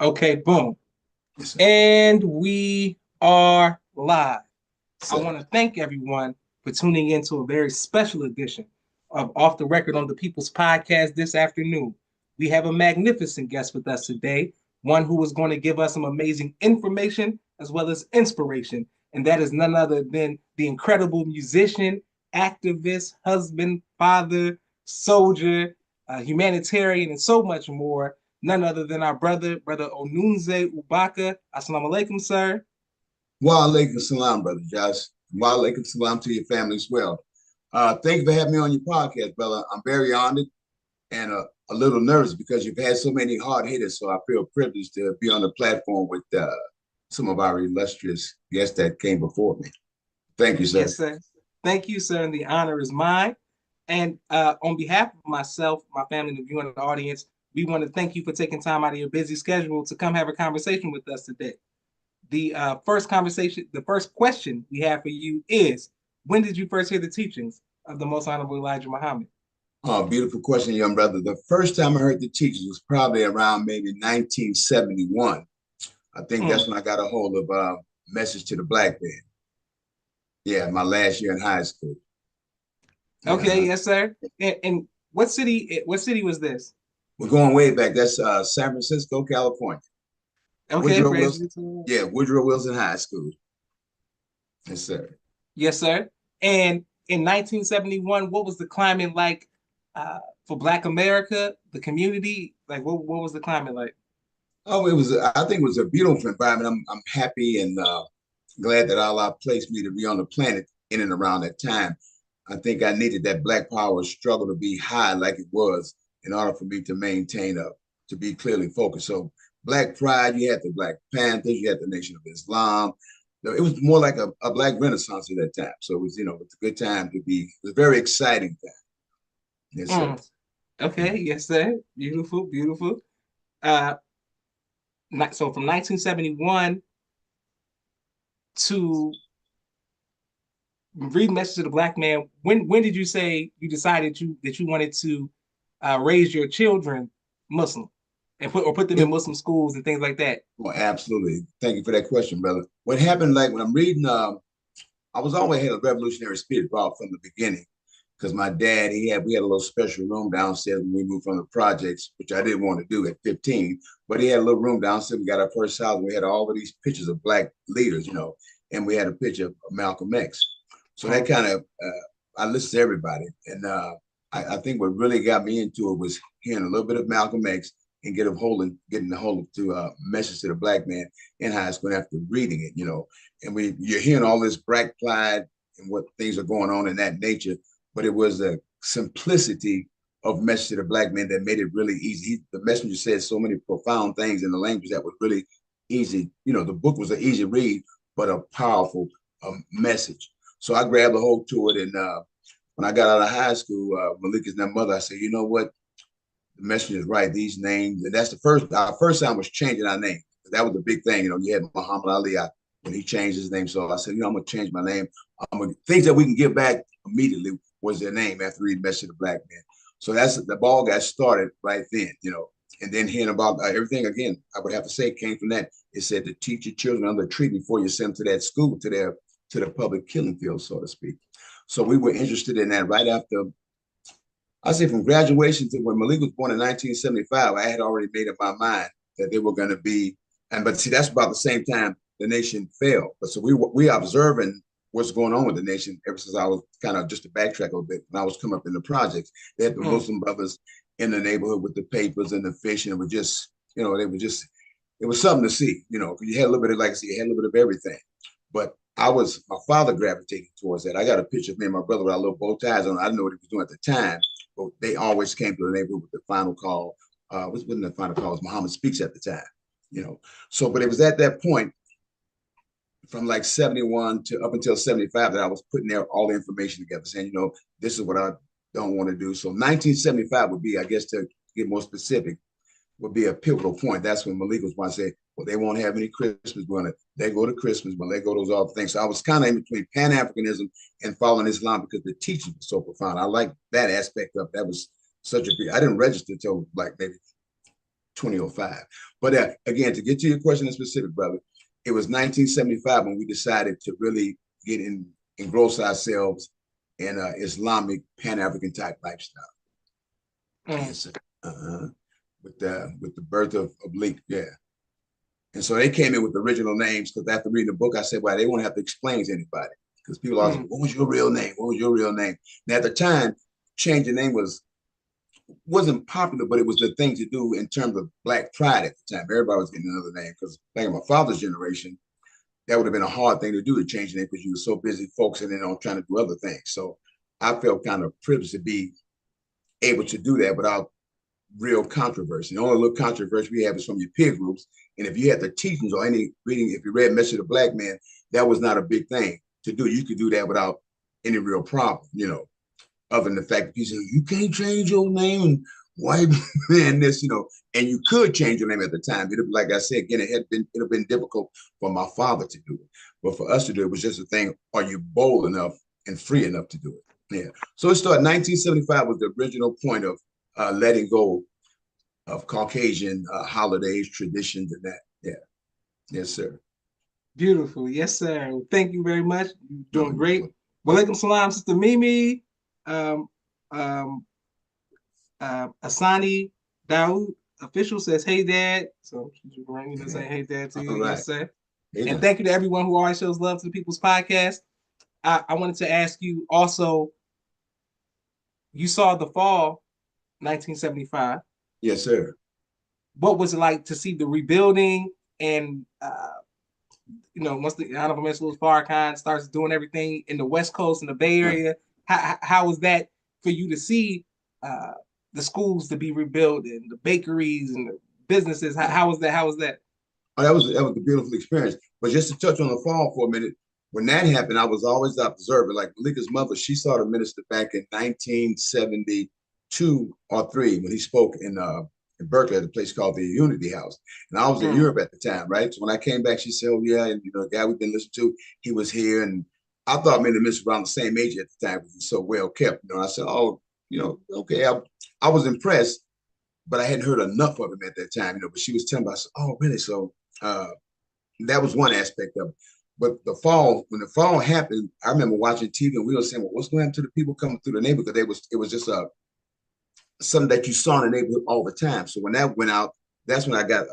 Okay, boom. Yes, sir. And we are live. I So, want to thank everyone for tuning in to a very special edition of Off the Record on the People's Podcast this afternoon. We have a magnificent guest with us today, one who is going to give us some amazing information as well as inspiration. And that is none other than the incredible musician, activist, husband, father, soldier, humanitarian, and so much more. None other than our brother Onunze Ubaka. Assalamu alaikum, sir. wa alaikum salam, brother Josh. Wa alaikum salam to your family as well. Thank you for having me on your podcast, brother. I'm very honored and a little nervous because you've had so many hard hitters. So I feel privileged to be on the platform with some of our illustrious guests that came before me. Thank you, sir. Yes, sir. Thank you, sir, and the honor is mine. And on behalf of myself, my family, and the viewing audience, we want to thank you for taking time out of your busy schedule to come have a conversation with us today. The first question we have for you is, when did you first hear the teachings of the Most Honorable Elijah Muhammad? Oh, beautiful question, young brother. The first time I heard the teachers was probably around maybe 1971. I think Mm. that's when I got a hold of Message to the Black Man. Yeah, my last year in high school. Okay, Yeah, yes, sir. And what city? What city was this? we're going way back. That's San Francisco, California. Okay, Woodrow praise Wilson. be to God. Yeah, Woodrow Wilson High School. Yes, sir. Yes, sir. And in 1971, what was the climate like for Black America, the community? Like, what was the climate like? Oh, it was. I think it was a beautiful environment. I'm happy and glad that Allah placed me to be on the planet in and around that time. I think I needed that Black power struggle to be high like it was in order for me to maintain to be clearly focused. So Black Pride, you had the Black Panthers, you had the Nation of Islam. It was more like a Black Renaissance at that time. So it was, it's a good time to be. It was a very exciting time. Yes, sir. Mm. Okay, yes, sir. Beautiful, beautiful. Uh, so from 1971 to read Message to the Black Man, when did you say you decided that you wanted to raise your children Muslim and put them in It, Muslim schools and things like that? well, absolutely. Thank you for that question, brother. What happened, like when I'm reading, I was always had a revolutionary spirit brought from the beginning because my dad, we had a little special room downstairs when we moved from the projects, which I didn't want to do at 15, but he had a little room downstairs. We got our first house. And we had all of these pictures of Black leaders, and we had a picture of Malcolm X. So that kind of, I listened to everybody. And I think what really got me into it was hearing a little bit of Malcolm X and getting the hold to Message to the Black Man in high school after reading it, and you're hearing all this Black pride and what things are going on in that nature, but it was the simplicity of Message to the Black Man that made it really easy. The messenger said so many profound things in the language that was really easy. The book was an easy read, but a powerful message. So I grabbed a hold to it, and when I got out of high school, Malika's mother, I said, you know what? The messenger is right. These names, and that's our first time was changing our name. That was the big thing. You had Muhammad Ali when he changed his name. So I said, I'm going to change my name. Things that we can give back immediately was their name after reading Message to the Black Man. So that's the ball got started right then, and then hearing about everything again, I would have to say came from that. It said to teach your children under treatment before you send them to that school, to the public killing field, so to speak. So we were interested in that right after. I say from graduation to when Malik was born in 1975, I had already made up my mind that they were going to be, but see, that's about the same time the nation fell. But so we observing what's going on with the nation ever since I was kind of, just to backtrack a little bit, when I was coming up in the projects. They had the Mm. Muslim brothers in the neighborhood with the papers and the fish, and it was just, it was something to see, you had a little bit of, like I said, you had a little bit of everything. But my father gravitated towards that. I got a picture of me and my brother with our little bow ties on. I didn't know what he was doing at the time, but they always came to the neighborhood with the final call. What's been the final call? Was Muhammad Speaks at the time, So, but it was at that point from like 71 to up until 75 that I was putting there all the information together, saying, this is what I don't want to do. So 1975 would be, I guess, to get more specific, would be a pivotal point. That's when Malik was one say, well, they won't have any Christmas. They go to Christmas, but they go to those other things. So I was kind of in between Pan-Africanism and following Islam because the teaching was so profound. I like that aspect of that was such a big, I didn't register until like maybe 2005. But again, to get to your question in specific, brother, it was 1975 when we decided to really get in, engross ourselves in Islamic Pan-African type lifestyle. Mm. Yes, sir. With the birth of Leak, yeah. And so they came in with the original names because after reading the book, I said, well, they won't have to explain to anybody because people always, what was your real name? What was your real name? And at the time, changing name wasn't popular, but it was the thing to do in terms of Black pride at the time. Everybody was getting another name because back in my father's generation, that would have been a hard thing to do to change your name because you were so busy focusing in on trying to do other things. So I felt kind of privileged to be able to do that without real controversy. The only little controversy we have is from your peer groups. And if you had the teachings or any reading, if you read Message of the Black Man, that was not a big thing to do. You could do that without any real problem, other than the fact that people say, you can't change your name and white man this, and you could change your name at the time. Like I said, again, it'd have been difficult for my father to do it. But for us to do it was just a thing, are you bold enough and free enough to do it? Yeah. So it started 1975 was the original point of letting go of Caucasian holidays, traditions, and that. Yeah. Yes, sir. Beautiful. Yes, sir. Thank you very much. You're No, doing great. Walaikum salam, Sister Mimi. Um, um, Asani Daoud official says, "Hey, Dad." So she's ringing to say, "Hey, Dad" to you. All right. Yes, sir. Hey, and thank you to everyone who always shows love to the People's Podcast. I wanted to ask you also. You saw The Fall, 1975. Yes, sir. What was it like to see the rebuilding and once the Honorable Minister Louis Farrakhan starts doing everything in the West Coast and the Bay Area, how was that for you to see the schools to be rebuilt and the bakeries and the businesses? How was that? How was that? Oh, that was a beautiful experience. But just to touch on The Fall for a minute, when that happened, I was always observant. Like Malika's mother, she saw the minister back in 1972 or three when he spoke in Berkeley at a place called the Unity House. And I was in Europe at the time, right? So when I came back, she said, "Oh yeah, and the guy we've been listening to, he was here." And I thought me and the minister were around the same age at the time because he's so well kept. I said, "Oh, okay." I was impressed, but I hadn't heard enough of him at that time. But she was telling me, I said, "Oh, really?" So that was one aspect of it. But when the fall happened, I remember watching TV and we were saying, "Well, what's going to happen to the people coming through the neighborhood?" Because it was just something that you saw in the neighborhood all the time. So when that went out, that's when I got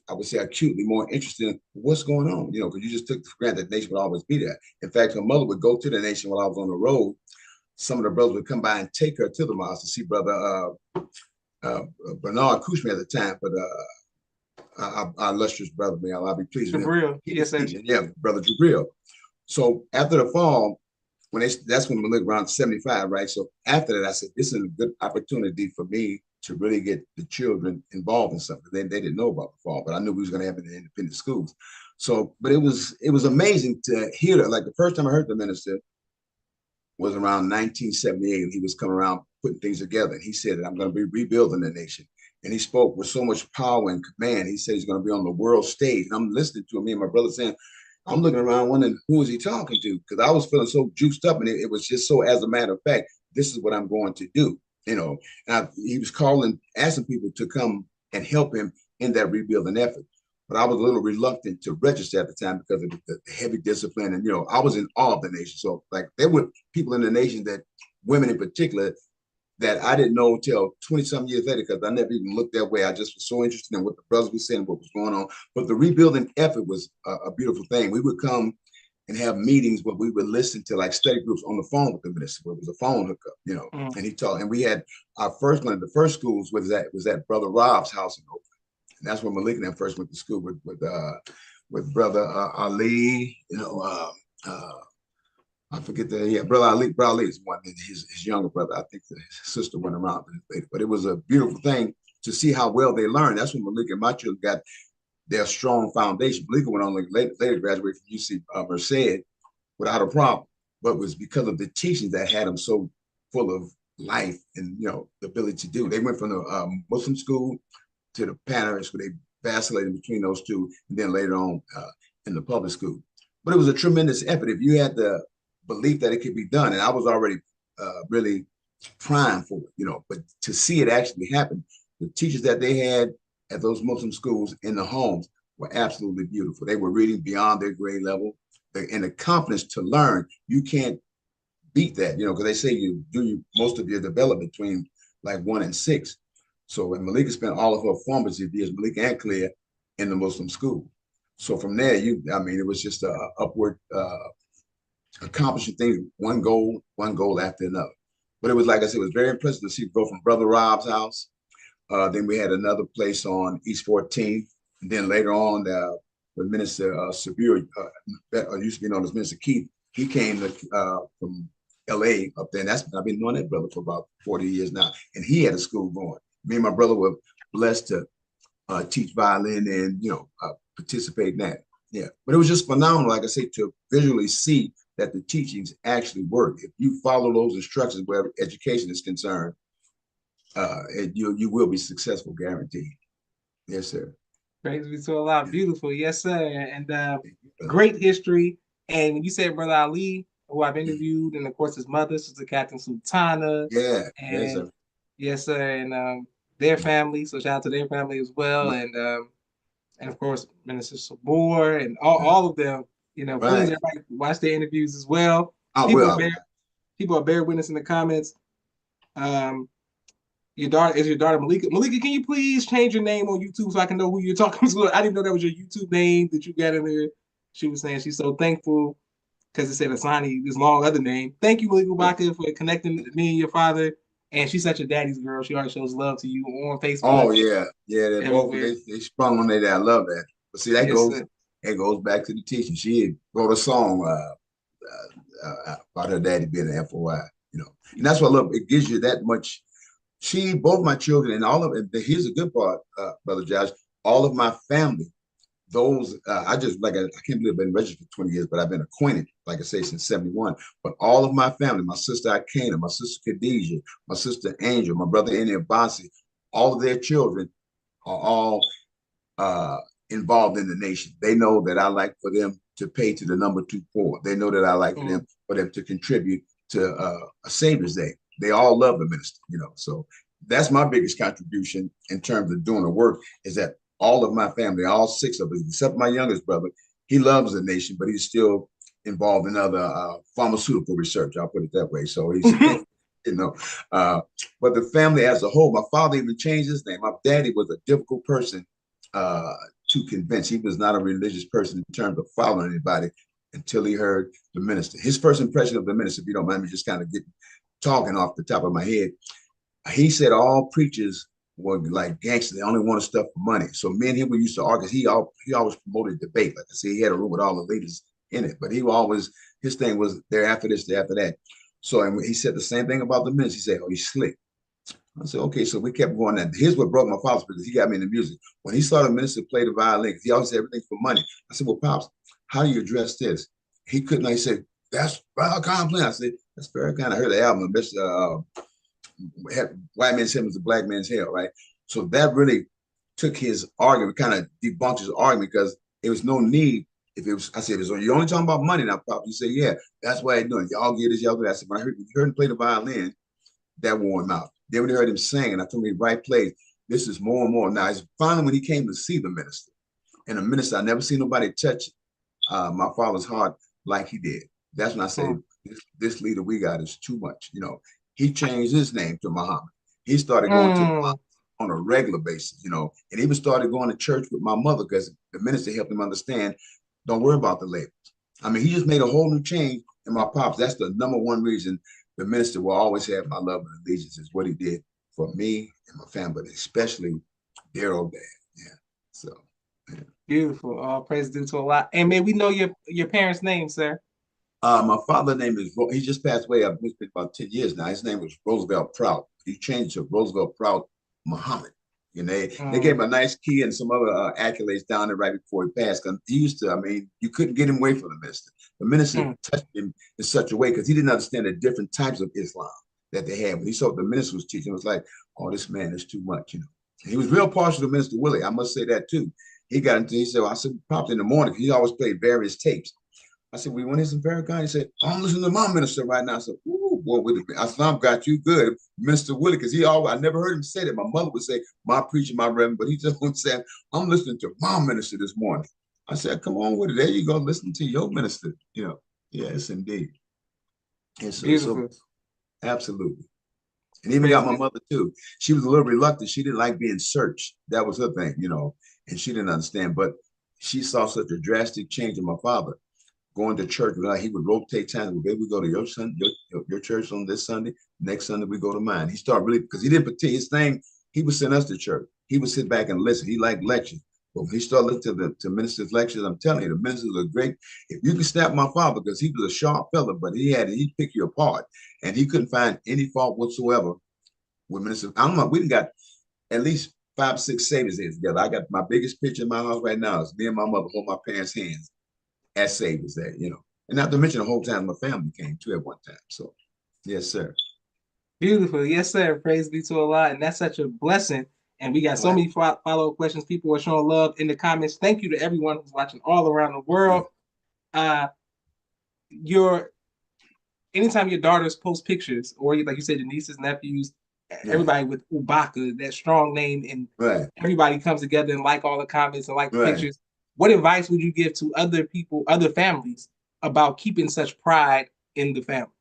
I would say acutely more interested in what's going on, because you just took for granted the nation would always be there. In fact, her mother would go to the nation while I was on the road. Some of the brothers would come by and take her to the mosque to see Brother Bernard Kushman at the time, but our illustrious brother, man, I'll be pleased with him. Yes, sir. Yeah, Brother Jabril. So after the fall, that's when we look around 75, right? So after that, I said, this is a good opportunity for me to really get the children involved in something. They didn't know about the fall, but I knew we was going to have it in the independent schools. So, but it was amazing to hear that. Like the first time I heard the minister was around 1978, and he was coming around putting things together. And he said that I'm going to be rebuilding the nation. And he spoke with so much power and command. He said he's going to be on the world stage. And I'm listening to him, me and my brother saying, I'm looking around wondering who is he talking to? Because I was feeling so juiced up, and it was just so, as a matter of fact, this is what I'm going to do. And he was asking people to come and help him in that rebuilding effort. But I was a little reluctant to register at the time because of the heavy discipline. And, I was in awe of the nation. So like there were people in the nation that, women in particular, that I didn't know until 20 some years later, because I never even looked that way. I just was so interested in what the brothers were saying, what was going on. But the rebuilding effort was a beautiful thing. We would come and have meetings where we would listen to like study groups on the phone with the minister, where it was a phone hookup, and he taught. And we had one of the first schools was at Brother Rob's house in Oakland. And that's where Malik and I first went to school with Brother Ali, I forget Brother Ali is one, his younger brother. I think his sister went around later, but it was a beautiful thing to see how well they learned. That's when Malik and my children got their strong foundation. Malik went on later graduate from UC Merced without a problem, but it was because of the teachings that had them so full of life and the ability to do. They went from the Muslim school to the Panarists, where they vacillated between those two, and then later on in the public school. But it was a tremendous effort. If you had the belief that it could be done, and I was already really primed for it, but to see it actually happen, the teachers that they had, at those Muslim schools in the homes were absolutely beautiful. They were reading beyond their grade level. And the confidence to learn, you can't beat that, because they say you do most of your development between like 1 and 6. So when Malika spent all of her formative years, Malika and Claire, in the Muslim school. So from there, it was just a upward accomplishing things, one goal after another. But it was, like I said, it was very impressive to see go from Brother Rob's house. Then we had another place on East 14th. And then later on, with Minister Sabir, used to be known as Minister Keith, he came from LA up there. And I've been knowing that brother for about 40 years now. And he had a school going. Me and my brother were blessed to teach violin and, participate in that. Yeah. But it was just phenomenal, like I say, to visually see that the teachings actually work. If you follow those instructions where education is concerned, you will be successful, guaranteed. Yes, sir. Praise be to Allah. Beautiful. Yes, sir. And great history. And when you said Brother Ali, who I've interviewed, and of course his mother, Sister Captain Sultana. Yeah. Yes, And sir. yes, sir. And their family. So shout out to their family as well. And of course, Minister Sabor and all of them. Please Right. everybody watch their interviews as well. I People will. are bear, people are bear witness in the comments. Um, your daughter is your daughter Malika. Malika, can you please change your name on YouTube so I can know who you're talking to? I didn't know that was your YouTube name that you got in there. She was saying she's so thankful because it said Asani, this long other name. Thank you, Malika Ubaka, for connecting me and your father. And she's such a daddy's girl. She always shows love to you on Facebook, Oh yeah, yeah. They both everywhere. they sprung on that. I love that. But see, Yes, sir. it goes back to the teaching. She wrote a song about her daddy being an FOI. And that's what I love. It gives you that much. Both my children, and all of it. Here's a good part, Brother Josh. All of my family, those I just like I can't believe I've been registered for 20 years, but I've been acquainted, like I say, since 71. But all of my family, my sister Akana, my sister Khadijah, my sister Angel, my brother Eni Abasi, all of their children are all uh, involved in the nation. They know that I like for them to pay to the number 24. They know that I like for them to contribute to a Savior's Day. They all love the minister, So that's my biggest contribution in terms of doing the work is that all of my family, all 6 of us, except my youngest brother, he loves the nation, but he's still involved in other pharmaceutical research. I'll put it that way. So he's, you know, uh, but the family as a whole, my father even changed his name. My daddy was a difficult person uh, to convince. He was not a religious person in terms of following anybody until he heard the minister. His first impression of the minister, if you don't mind me just kind of getting talking off the top of my head, he said all preachers were like gangsters. They only wanted stuff for money. So me and him, we used to argue. He always promoted debate. Like I said, he had a room with all the leaders in it, but his thing was they're after this, they're after that. So and he said the same thing about the minister. He said, oh, he's slick. I said, okay, so we kept going. And here's what broke my father's because he got me into music. When he saw the minister play the violin, he always said everything for money. I said, well, Pops, how do you address this? He couldn't. He said, that's Farrakhan playing. I said, that's Farrakhan. I heard the album, White Man's Heaven is the Black Man's Hell, right? So that really took his argument, kind of debunked his argument because there was no need. If it was, I said, you're only talking about money now, Pops. He said, yeah, that's why I'm doing. Y'all get this, y'all do that. I said, when you heard him play the violin, that wore him out. Then when he heard him sing, and I told him he right place, this is more and more. Now, it's finally when he came to see the minister, and the minister, I never seen nobody touch my father's heart like he did. That's when I said, this leader we got is too much. He changed his name to Muhammad. He started going to Muhammad on a regular basis, and even started going to church with my mother because the minister helped him understand, don't worry about the labels. I mean, he just made a whole new change in my pops. That's the number one reason the minister will always have my love and allegiance is what he did for me and my family, but especially dear old dad. Yeah. So yeah. Beautiful. All praise due to Allah. And may we know your parents' name, sir? My father's name is, he just passed away. It's been about 10 years now. His name was Roosevelt Prout. He changed to Roosevelt Prout Muhammad. They gave him a nice key and some other accolades down there right before he passed. Because he used to, you couldn't get him away from the minister. The minister touched him in such a way because he didn't understand the different types of Islam that they had. When he saw what the minister was teaching, it was like, oh, this man is too much, And he was real partial to Minister Willie. I must say that too. He said, well, I said, probably in the morning, he always played various tapes. I said, we want to hear some Farrakhan. He said, oh, I'm listening to my minister right now. I said, ooh, what would it be? Islam got you good, Minister Willie, because he always, I never heard him say that. My mother would say, my preacher, my reverend, but he just would say, I'm listening to my minister this morning. I said, come on with it. There you go, listen to your minister. Yes, indeed. Yes, sir. So Beautiful. absolutely. And even Praise got my God. mother too. She was a little reluctant. She didn't like being searched. That was her thing, and she didn't understand. But she saw such a drastic change in my father going to church. He would rotate times. Well, baby, we go to your your church on this Sunday. Next Sunday we go to mine. He started really because he didn't put his thing. He would send us to church. He would sit back and listen. He liked lectures. But when he started listening to ministers' lectures, I'm telling you, the ministers are great. If you can snap my father, because he was a sharp fella, but he'd pick you apart, and he couldn't find any fault whatsoever with ministers. I don't know. We got at least 5, 6 Saviors here together. I got my biggest picture in my house right now is me and my mother hold my parents' hands as Saviors there. And not to mention the whole time my family came too at one time. So, yes, sir. Beautiful. Yes, sir. Praise be to Allah. And that's such a blessing. And we got All so right. many follow-up questions. People are showing love in the comments. Thank you to everyone who's watching all around the Yeah. world. Uh, your anytime your daughters post pictures, or like you said, your nieces, nephews, Yeah. everybody with Ubaka, that strong name, and Right. everybody comes together and like all the comments and like the Right. pictures. What advice would you give to other people, other families, about keeping such pride in the family?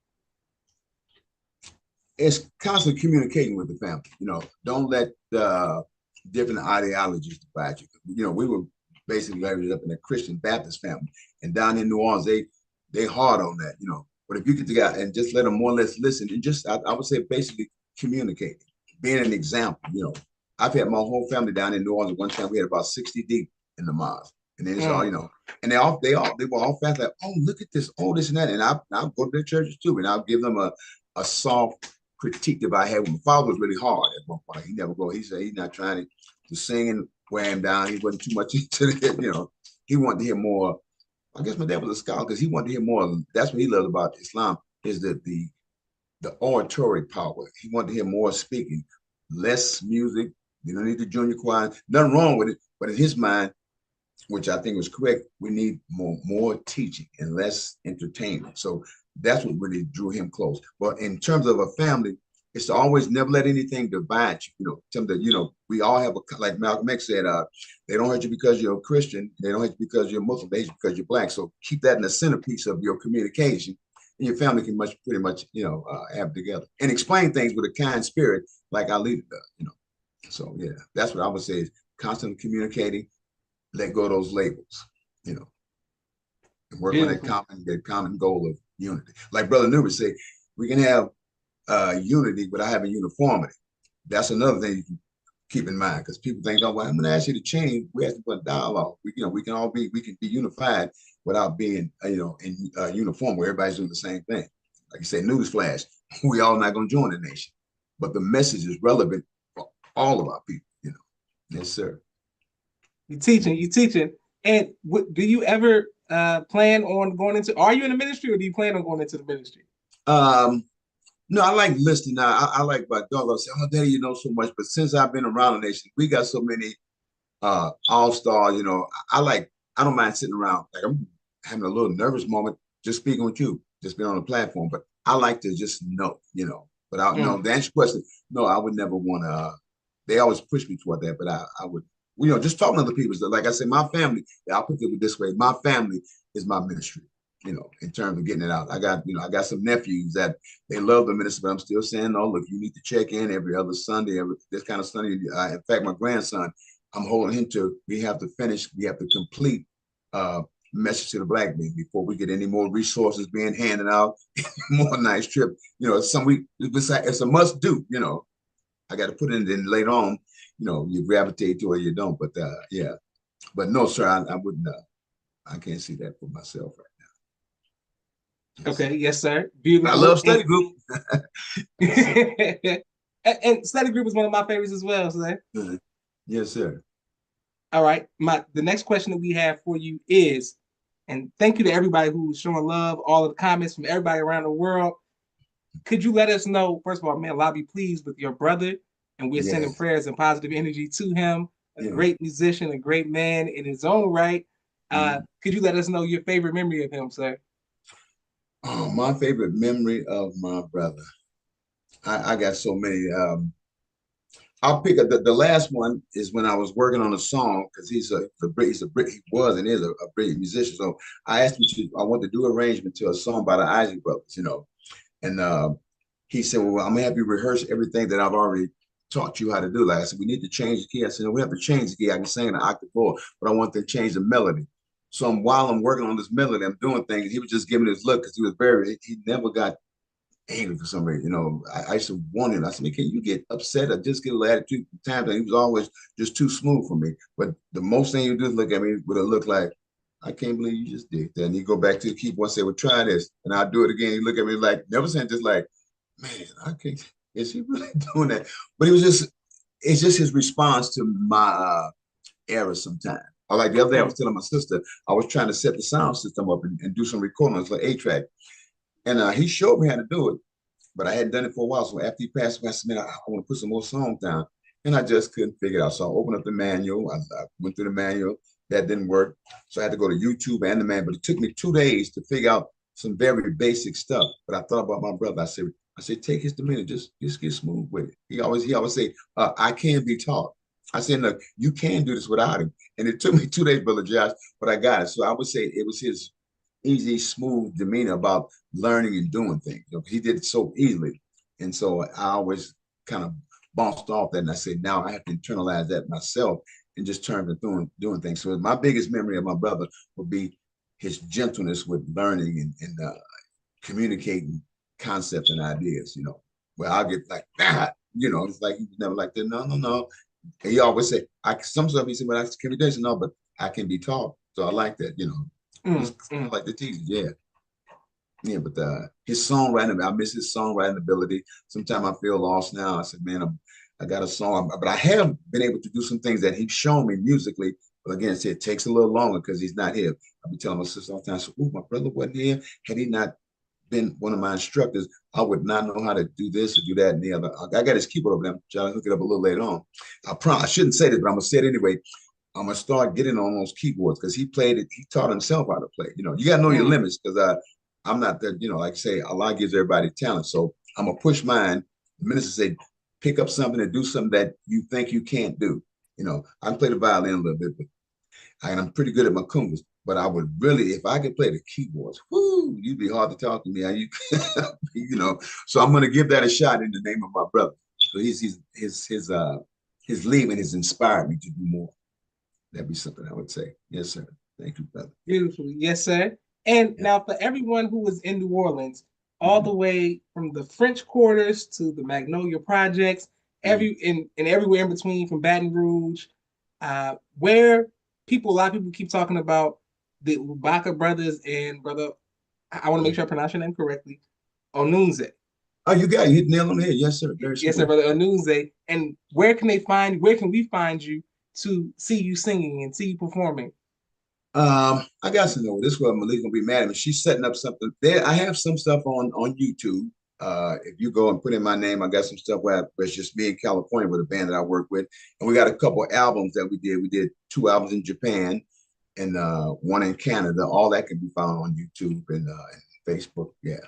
It's constant communicating with the family. Don't let different ideologies divide you. We were basically raised up in a Christian Baptist family, and down in New Orleans, they hard on that. But if you get together and just let them more or less listen, and just I would say basically communicating, being an example. I've had my whole family down in New Orleans. One time we had about 60 deep in the mosque, and then it's all and they were all fast like, oh, look at this, oh, this and that, and I'll go to their churches too, and I'll give them a soft critique that I had with my father was really hard at one point. He never go. He said he's not trying to sing and wear him down. He wasn't too much into it. He wanted to hear more. I guess my dad was a scholar because he wanted to hear more. That's what he loved about Islam is the oratory power. He wanted to hear more speaking, less music. You don't need the junior choir. Nothing wrong with it, but in his mind, which I think was correct, we need more teaching and less entertainment. So that's what really drew him close. But in terms of a family, it's to always never let anything divide you. We all have like Malcolm X said, they don't hurt you because you're a Christian. They don't hurt you because you're Muslim. They hurt you because you're black. So keep that in the centerpiece of your communication, and your family can pretty much, have it together and explain things with a kind spirit, like our leader does. So yeah, that's what I would say is constantly communicating, let go of those labels, and work on Beautiful. that common goal of unity. Like Brother Newman said, we can have unity without having uniformity. That's another thing you can keep in mind because people think, oh, well, I'm going to ask you to change. We have to put dialogue. We can be unified without being, in uniform where everybody's doing the same thing. Like you say, newsflash, we all not going to join the nation, but the message is relevant for all of our people. Yes, sir. You teaching. And do you ever plan on going into? Are you in the ministry, or do you plan on going into the ministry? Um, no, I like listening. Now, I like my dog. I say, oh, Daddy, you know so much. But since I've been around the nation, we got so many all stars. I don't mind sitting around. Like I'm having a little nervous moment just speaking with you, just being on the platform. But I like to just know. Without no, Mm. to answer your question, no, I would never want to. They always push me toward that, but I would, just talking to other people. So like I said, my family. I'll put it this way: my family is my ministry. In terms of getting it out, I got some nephews that they love the ministry, but I'm still saying, no, look, you need to check in every other Sunday, this kind of Sunday. In fact, my grandson, I'm holding him to, we have to complete message to the black man before we get any more resources being handed out, more nice trip. It's a must do, I got to put it in later on, you gravitate to it or you don't. But yeah, but no, sir, I wouldn't, I can't see that for myself right now. Yes, sir. Okay, yes, sir. But I Beautiful. love study group. Yes, sir. And study group is one of my favorites as well. So, Yes, sir. all right. The next question that we have for you is, and thank you to everybody who's showing love, all of the comments from everybody around the world. Could you let us know, first of all, man, Allah be pleased with your brother, and we're sending Yes. prayers and positive energy to him, a Yeah. great musician, a great man in his own right. Mhm. Could you let us know your favorite memory of him, sir? Oh, my favorite memory of my brother. I got so many. I'll pick up the last one is when I was working on a song because he was and is a brilliant musician. So I asked him to I want to do arrangement to a song by the Isaac Brothers, and he said, "Well, I'm gonna have you rehearse everything that I've already taught you how to do." Like I said, we need to change the key. I said, "No, we have to change the key. I can sing an octave lower, but I want to change the melody." So while I'm working on this melody, I'm doing things. He was just giving his look because he never got angry for some reason. I used to want him. I said, "Man, can you get upset or just get a little attitude from time to time?" He was always just too smooth for me. But the most thing you do is look at me with a look like, "I can't believe you just did that." And he go back to the keyboard and say, "Well, try this." And I'll do it again. He look at me like, never saying just like, "Man, I can't, is he really doing that?" But it's just his response to my errors sometimes. Or like the other day, I was telling my sister, I was trying to set the sound system up and do some recordings like A-track. And he showed me how to do it, but I hadn't done it for a while. So after he passed away, I said, "Man, I want to put some more songs down." And I just couldn't figure it out. So I opened up the manual. I went through the manual. That didn't work. So I had to go to YouTube and the manual. But it took me 2 days to figure out some very basic stuff. But I thought about my brother. I said, take his demeanor. Just get smooth with it. He always say, "I can be taught." I said, "Look, you can do this without him." And it took me 2 days, Brother Josh, but I got it. So I would say it was his easy, smooth demeanor about learning and doing things. He did it so easily. And so I always kind of bounced off that. And I said, now I have to internalize that myself and just turn to doing things. So my biggest memory of my brother would be his gentleness with learning and communicating concepts and ideas, where I'll get like, it's like he was never like that. No, no, no. And he always said, some stuff he said, "Well, I can be done." No, but I can be taught. So I like that. He's kind of like the teacher, yeah. Yeah, but his songwriting, I miss his songwriting ability. Sometimes I feel lost now. I said, "Man, I got a song," but I have been able to do some things that he's shown me musically. But again, it takes a little longer because he's not here. I'll be telling my sister all the time, so, "Ooh, my brother wasn't here. Had he not been one of my instructors, I would not know how to do this or do that and the other." I got his keyboard over there. I'm trying to hook it up a little later on. I shouldn't say this, but I'm gonna say it anyway. I'm gonna start getting on those keyboards because he played it. He taught himself how to play. You gotta know your limits because I'm not that. Like I say, Allah gives everybody talent. So I'm gonna push mine. The minister said, pick up something and do something that you think you can't do. I can play the violin a little bit, and I'm pretty good at my congas. But I would really, if I could play the keyboards, whoo, you'd be hard to talk to me. So I'm gonna give that a shot in the name of my brother. So his leaving has inspired me to do more. That'd be something I would say. Yes, sir. Thank you, brother. Beautiful. Yes, sir. And Yeah. now for everyone who was in New Orleans, all Mm-hmm. the way from the French Quarters to the Magnolia Projects, Mm-hmm. and everywhere in between from Baton Rouge, where a lot of people keep talking about the Ubaka brothers and brother, I want to make Mm-hmm. sure I pronounce your name correctly, Onunze. Oh, you got it. You hit the nail on the head. Yes, sir. Very Yes, sir, smooth. brother Onunze. And where can we find you to see you singing and see you performing? I got to know this. Where Malik's gonna be mad at me. She's setting up something there. I have some stuff on YouTube. If you go and put in my name, I got some stuff where it's just me in California with a band that I work with, and we got a couple of albums that we did. We did 2 albums in Japan and one in Canada. All that can be found on YouTube and Facebook. Yeah.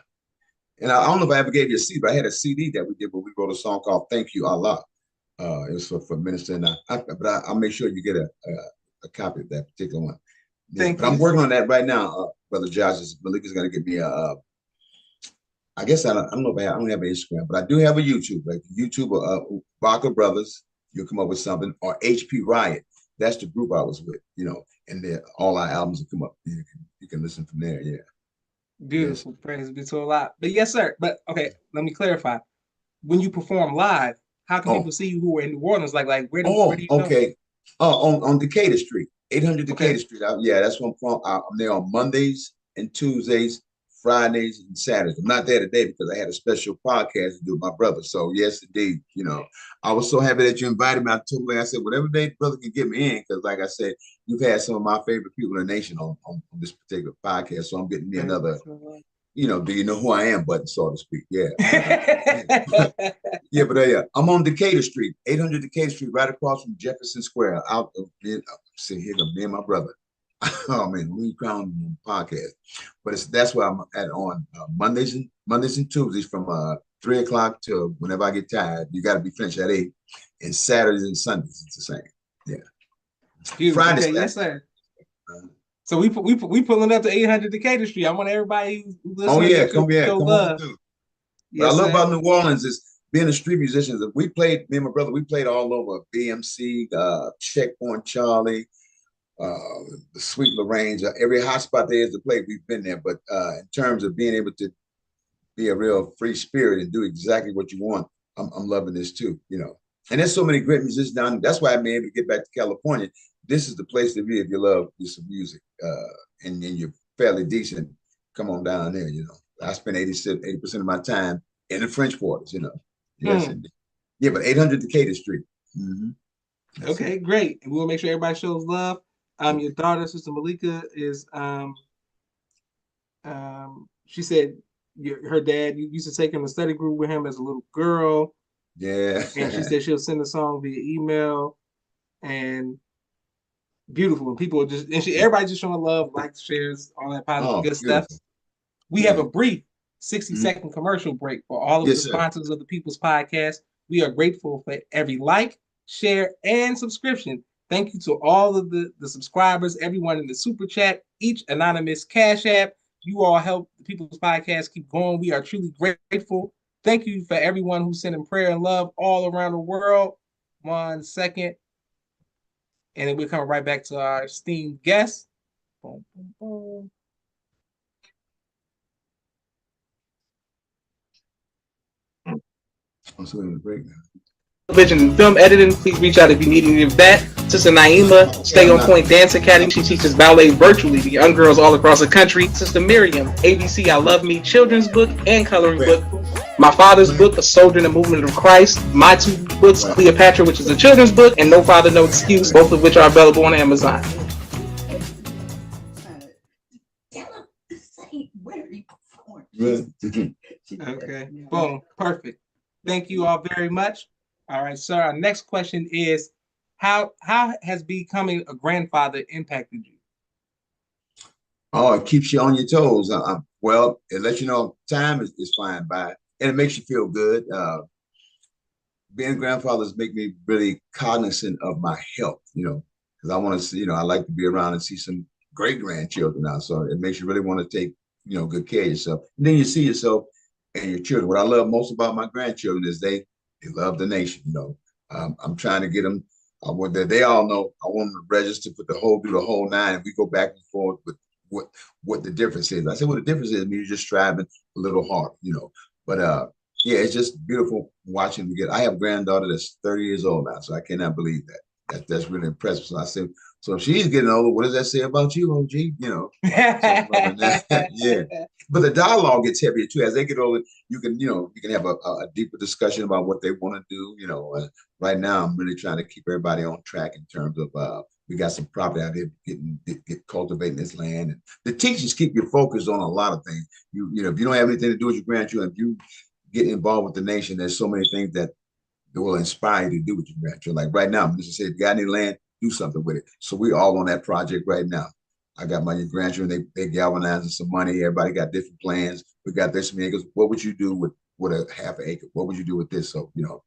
And I don't know if I ever gave you a CD, but I had a CD that we did where we wrote a song called "Thank You Allah." It was for minister, and I'll make sure you get a copy of that particular one. Yeah, Thank but I'm you. working on that right now, brother Josh. Malik is going to give me I guess I don't know if I don't have an Instagram, but I do have a YouTube. Like YouTube, Barker Brothers, you'll come up with something, or HP Riot. That's the group I was with, and all our albums will come up. You can listen from there. Yeah. Yes. Beautiful. Praise be to Allah. But yes, sir. But okay, let me clarify. When you perform live, how can Oh, people see you who are in New Orleans? Like where do oh, you know? okay. On Decatur Street, 800 Decatur Okay. Street. Yeah, that's one from. I'm there on Mondays and Tuesdays, Fridays and Saturdays. I'm not there today because I had a special podcast to do with my brother. So yes, indeed. I was so happy that you invited me. I said whatever day brother can get me in because, like I said, you've had some of my favorite people in the nation on this particular podcast. So I'm getting me Praise be another. to Allah. Do you know who I am button, so to speak. Yeah. Yeah, but I'm on Decatur Street, 800 Decatur Street, right across from Jefferson Square. Out of see here, me and my brother. Oh man, we crown podcast, but that's why I'm at on Mondays and Tuesdays from 3 o'clock to whenever I get tired. You got to be finished at 8, and Saturdays and Sundays it's the same. Yeah, Beautiful. Friday, Okay, Saturday. yes, sir. Uh, So we pulling up to 800 Decatur Street. I want everybody who's oh listening, make sure you yeah, show come on love. through. What I Yes, love sir. about New Orleans is being a street musicians. We played, me and my brother, we played all over BMC, Checkpoint Charlie, the Sweet Lorraine, every hot spot there is to play, we've been there. But in terms of being able to be a real free spirit and do exactly what you want, I'm loving this too, you know. And there's so many great musicians down there. That's why I've been able to get back to California. This is the place to be if you love some music and you're fairly decent. Come on down there, you know. I spend 80% of my time in the French quarters, you know. Yes, Mm. indeed. Yeah, but 800 Decatur Street. Mm-hmm. That's it. Okay, great. And we'll make sure everybody shows love. Your daughter, Sister Malika, is she said her dad used to take him to study group with him as a little girl, Yeah. and she said she'll send a song via email. And beautiful, and people just everybody just showing love, likes, shares, all that positive Oh, good stuff. beautiful. We have Yeah. a brief 60-second commercial break for all of the Yes, sir. sponsors of the People's Podcast. We are grateful for every like, share, and subscription. Thank you to all of the subscribers, everyone in the super chat, each anonymous cash app. You all help the People's Podcast keep going. We are truly grateful. Thank you for everyone who's sending prayer and love all around the world. 1 second. And then we're coming right back to our esteemed guest. Boom, boom, boom. I'm still in the break now. Television and film editing, please reach out if you need any of that. Sister Naima, Stay on Point Dance Academy. She teaches ballet virtually to young girls all across the country. Sister Miriam, ABC I Love Me children's book and coloring book. My father's book, A Soldier in the Movement of Christ. My two books, Cleopatra, which is a children's book, and No Father, No Excuse, both of which are available on Amazon. Okay, boom, perfect. Thank you all very much. All right, sir. Our next question is, how has becoming a grandfather impacted you? Oh, it keeps you on your toes. Well, it lets you know time is flying by, and it makes you feel good. Being grandfathers make me really cognizant of my health, you know, because I want to see, you know, I like to be around and see some great grandchildren now. So it makes you really want to take, you know, good care of yourself. And then you see yourself and your children. What I love most about my grandchildren is they love the nation. You know, I'm trying to get them. They all know I want them to register for do the whole nine. And we go back and forth with what the difference is. I said, well, the difference is me just striving a little hard, you know. But yeah, it's just beautiful watching them get. I have a granddaughter that's 30 years old now, so I cannot believe that. That's really impressive. So I said, so if she's getting older, what does that say about you, OG? You know, so yeah. But the dialogue gets heavier too. As they get older, you can have a deeper discussion about what they want to do. You know, right now I'm really trying to keep everybody on track in terms of we got some property out here get cultivating this land. And the teachers keep you focused on a lot of things. You know, if you don't have anything to do with your grandchildren, if you get involved with the nation, there's so many things that will inspire you to do with your grandchildren. Like right now, Mr. said, if you got any land, do something with it. So we all on that project right now. I got my grandchildren, they galvanizing some money. Everybody got different plans. We got this many acres. What would you do with a half an acre? What would you do with this? So, you know,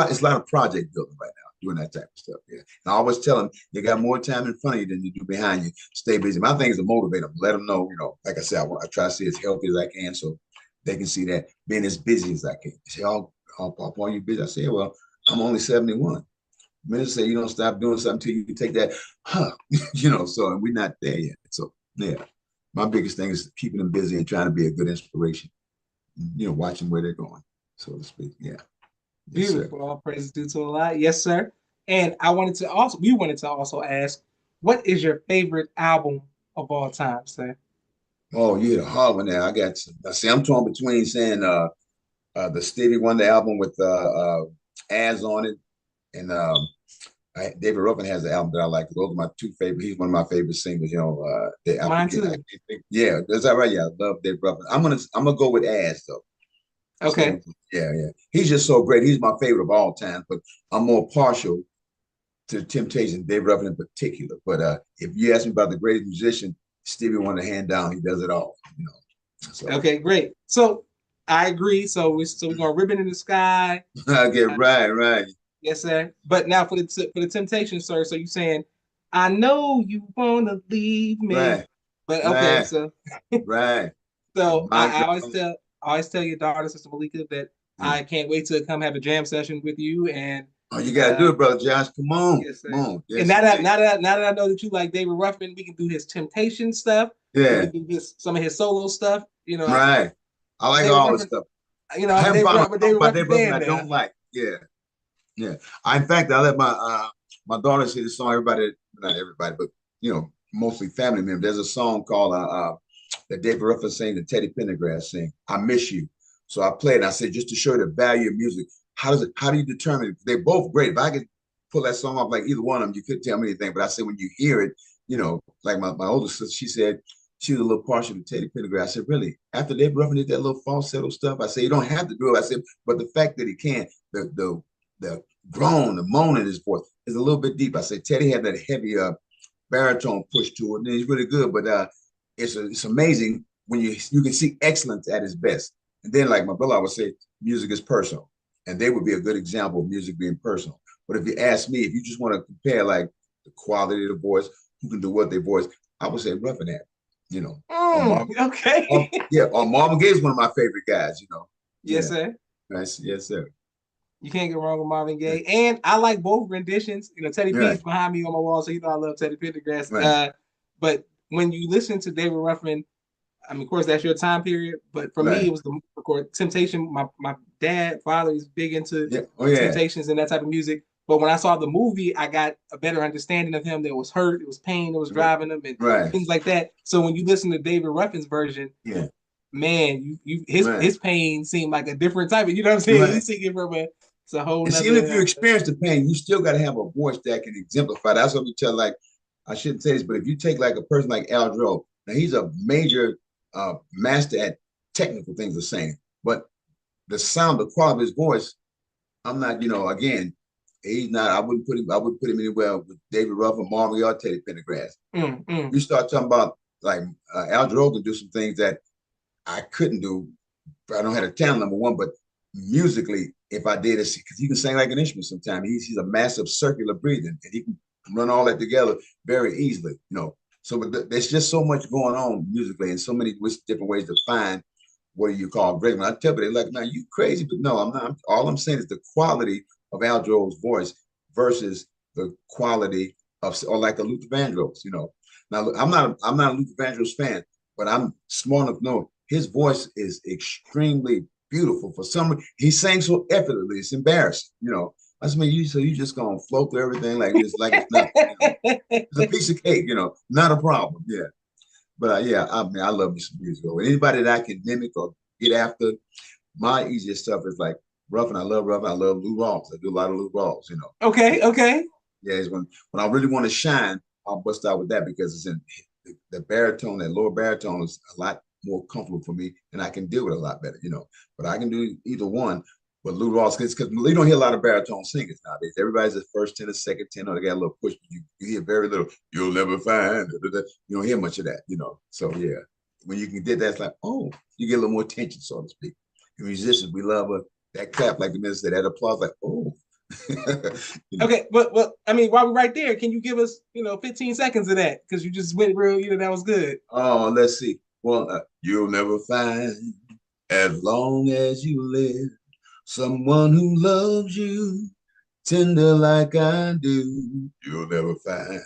it's a lot of project building right now, doing that type of stuff. Yeah. And I always tell them, you got more time in front of you than you do behind you. Stay busy. My thing is to motivate them, let them know, you know, like I said, I try to stay as healthy as I can so they can see that being as busy as I can. They say, oh, Papa, are you busy? I say, well, I'm only 71. Minister say you don't stop doing something until you take that, you know, so we're not there yet. So yeah, my biggest thing is keeping them busy and trying to be a good inspiration, you know, watching where they're going, so to speak. Yeah. Yes, Beautiful. sir. All praises due to Allah. Yes, sir. And we wanted to also ask, what is your favorite album of all time, sir? Oh, you hit a hard one there. I see, I'm torn between saying the Stevie Wonder album with ads on it, and David Ruffin has an album that I like. Those are my two favorite. He's one of my favorite singers. You know, I Mine forget. too. Yeah, that's all right. Yeah, I love David Ruffin. I'm gonna go with ads though. Okay. Yeah, yeah. He's just so great. He's my favorite of all time. But I'm more partial to the Temptations, Dave Ruffin in particular. But if you ask me about the greatest musician, Stevie Wonder, hand down, he does it all. You know. So Okay, great. So I agree. So we're going ribbon in the sky. okay, right, right, Yes, sir. But now for the temptation, sir. So you saying, I know you wanna leave me, right, but okay. right, So right. so My I always tell your daughter, Sister Malika, that yeah. I can't wait to come have a jam session with you. And Oh, you gotta do uh, it, brother Josh. yes, Come sir. on. And Yes, indeed. now that I know that you like David Ruffin, we can do his temptation stuff. We Yeah, can do some of his solo stuff. right. I like David all this Ruffin. stuff. I I'm a have a problem. I'm a I'm David about Ruffin Dave Ruffin fan I now. don't like. Yeah, yeah. In fact, I let my daughter see the song. Everybody, not everybody, but mostly family members. There's a song called that David Ruffin sang, that Teddy Pendergrass sing. I miss you. So I played. And I said, just to show you the value of music. How do you determine? They're both great. If I could pull that song off like either one of them, you couldn't tell me anything. But I said, when you hear it, like my older sister, she said she was a little partial to Teddy Pendergrass. I said, really? After David Ruffin did that little falsetto stuff, I said, you don't have to do it. I said, but the fact that he can, the groan, the moan in his voice is a little bit deep. I said, Teddy had that heavy baritone push to it, and he's really good. But it's amazing when you can see excellence at his best. And then, like my brother would say, music is personal, and they would be a good example of music being personal. But if you ask me, if you just want to compare like the quality of the voice, who can do what their voice, I would say Ruffin had. You know, or Marvin, Okay. yeah, or Marvin Gaye is one of my favorite guys. Yes, Yeah, sir. nice, yes, sir. You can't go wrong with Marvin Yeah. Gaye. And I like both renditions. Teddy P's Right, behind me on my wall, so I love Teddy Pendergrass. right, But when you listen to David Ruffin, I mean, of course, that's your time period. But for me, right. it was of course, Temptation. My father is big into Yeah, oh yeah, Temptations and that type of music. But when I saw the movie, I got a better understanding of him. There was hurt, it was pain that was driving him, and right, things like that. So when you listen to David Ruffin's version, yeah, man, you his right, his pain seemed like a different type of. You know what I'm saying? He's right. singing from it's a whole And see, even if you nother. experience the pain, you still got to have a voice that can exemplify. That's what we tell. Like, I shouldn't say this, but if you take like a person like Al Jarreau, now he's a major master at technical things of saying, but the sound, the quality of his voice, I'm not, again, he's not. I wouldn't put him. I wouldn't put him anywhere with David Ruffin, Marvin Gaye, or Teddy Pendergrass. Mm. You start talking about like Al Jarreau can do some things that I couldn't do. I don't have a talent, number one, but musically, if I did it, because he can sing like an instrument sometimes. He's a massive circular breathing, and he can run all that together very easily. So there's just so much going on musically, and so many different ways to find what do you call great. When I tell people, they're like, "Man, you crazy?" But no, I'm not. All I'm saying is the quality of Al Jarreau's voice versus the quality or like a Luther Vandross. Now I'm not a Luther Vandross fan, but I'm smart enough to know his voice is extremely beautiful. For some, he sang so effortlessly, it's embarrassing. I mean, you just gonna float through everything like it's nothing. It's a piece of cake. Not a problem. Yeah, but yeah, I mean, I love me some music. Anybody that I can mimic or get after, my easiest stuff is like Ruffin. I love Ruffin. I love Lou Rawls. I do a lot of Lou Rawls. Okay, okay. Yeah, it's when I really want to shine, I'll bust out with that because it's in the baritone, that lower baritone is a lot more comfortable for me and I can deal with it a lot better. But I can do either one. But Lou Rawls, because you don't hear a lot of baritone singers nowadays. Everybody's the first tenor, second tenor, they got a little push. You hear very little, you'll never find. You don't hear much of that. So yeah, when you can get that, it's like, oh, you get a little more attention, so to speak. And musicians, we love that clap, like the minister, that applause, like, oh. Okay, but I mean, while we're right there, can you give us 15 seconds of that? Because you just went real, that was good. Oh, let's see. Well, you'll never find, as long as you live, someone who loves you tender like I do. You'll never find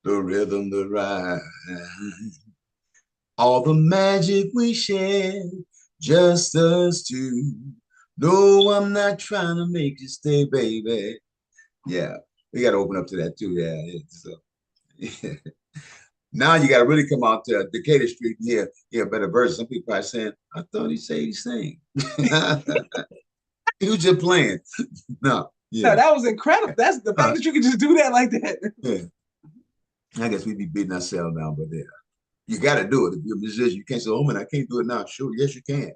the rhythm, the rhyme, all the magic we share, just us two. No, I'm not trying to make you stay, baby. Yeah, we got to open up to that too. Yeah. So, yeah. Now you got to really come out to Decatur Street and hear a better version. Some people are saying, I thought he said he sang. He was just playing. No, No, yeah. that was incredible. That's the fact Uh, that you could just do that like that. yeah. I guess we'd be beating ourselves now, but yeah. You got to do it. If you're a musician, you can't say, oh man, I can't do it now. Sure, yes, you can.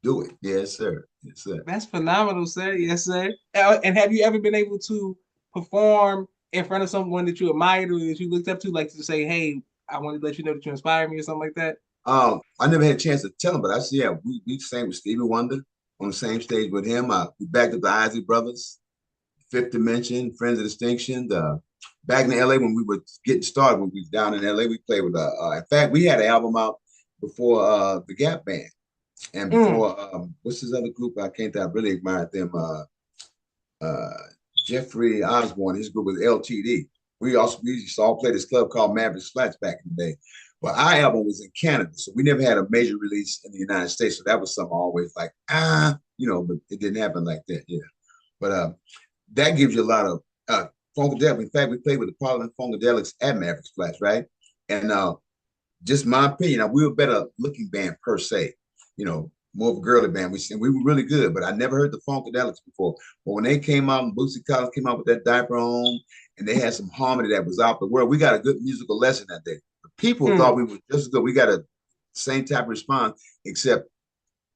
Do it. Yes, sir. Yes, sir. That's phenomenal, sir. Yes, sir. And have you ever been able to perform in front of someone that you admired or that you looked up to, like to say, "Hey, I want to let you know that you inspire me" or something like that? I never had a chance to tell him, but I said, yeah, we sang with Stevie Wonder on the same stage with him. We backed up the Isley Brothers, Fifth Dimension, Friends of Distinction. Back in LA when we were getting started, when we was down in LA, we played with. In fact, we had an album out before the Gap Band and Mm. before what's his other group? I can't. I really admired them. Uh, Jeffrey Osborne, his group was LTD. We used to all play this club called Mavericks Flats back in the day. But our album was in Canada, so we never had a major release in the United States. So that was something always like, but it didn't happen like that. Yeah. But that gives you a lot of funkadelic. In fact, we played with the Parliament Funkadelics at Mavericks Flats, right? And just my opinion, we were a better looking band per se, more of a girly band. We were really good, but I never heard the Funkadelics before. But when they came out, and Bootsy Collins came out with that diaper on, and they had some harmony that was out the world, we got a good musical lesson that day. The people thought Mm. we were just as good. We got a same type of response, except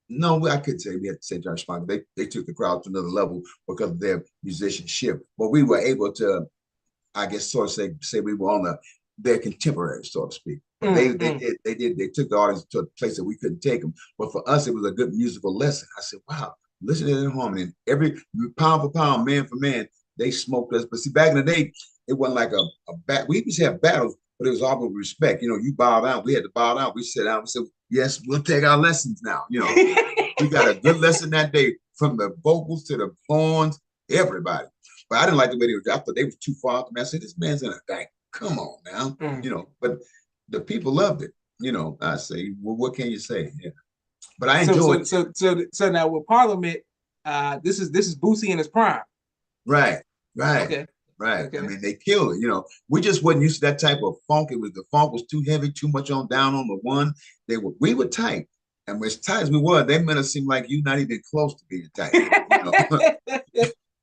no, I couldn't say we had the same type of response. They took the crowd to another level because of their musicianship. But we were able to, I guess, sort of say we were on their contemporaries, so to speak. But they Mm. they Mm. did they did they took the audience to a place that we couldn't take them. But for us, it was a good musical lesson. I said, wow, listen to that harmony. And every pound for pound, man for man, they smoked us. But see, back in the day, it wasn't like a bat. We used to have battles, but it was all with respect. You bow down. We had to bow down. We sat down. We said, yes, we'll take our lessons now. We got a good lesson that day from the vocals to the horns, everybody. But I didn't like the way they were. I thought they was too far from me. I said, this man's in a bank. Come on now. Mm. But the people loved it. I say, well, what can you say? Yeah. But I So enjoyed so it. so so so now with Parliament, this is Boosie in his prime. Right, right, Okay. right. I Okay. mean, they killed it. We just wasn't used to that type of funk. The funk was too heavy, too much on down on the one. We were tight. And as tight as we were, they made us seem like you not even close to being tight.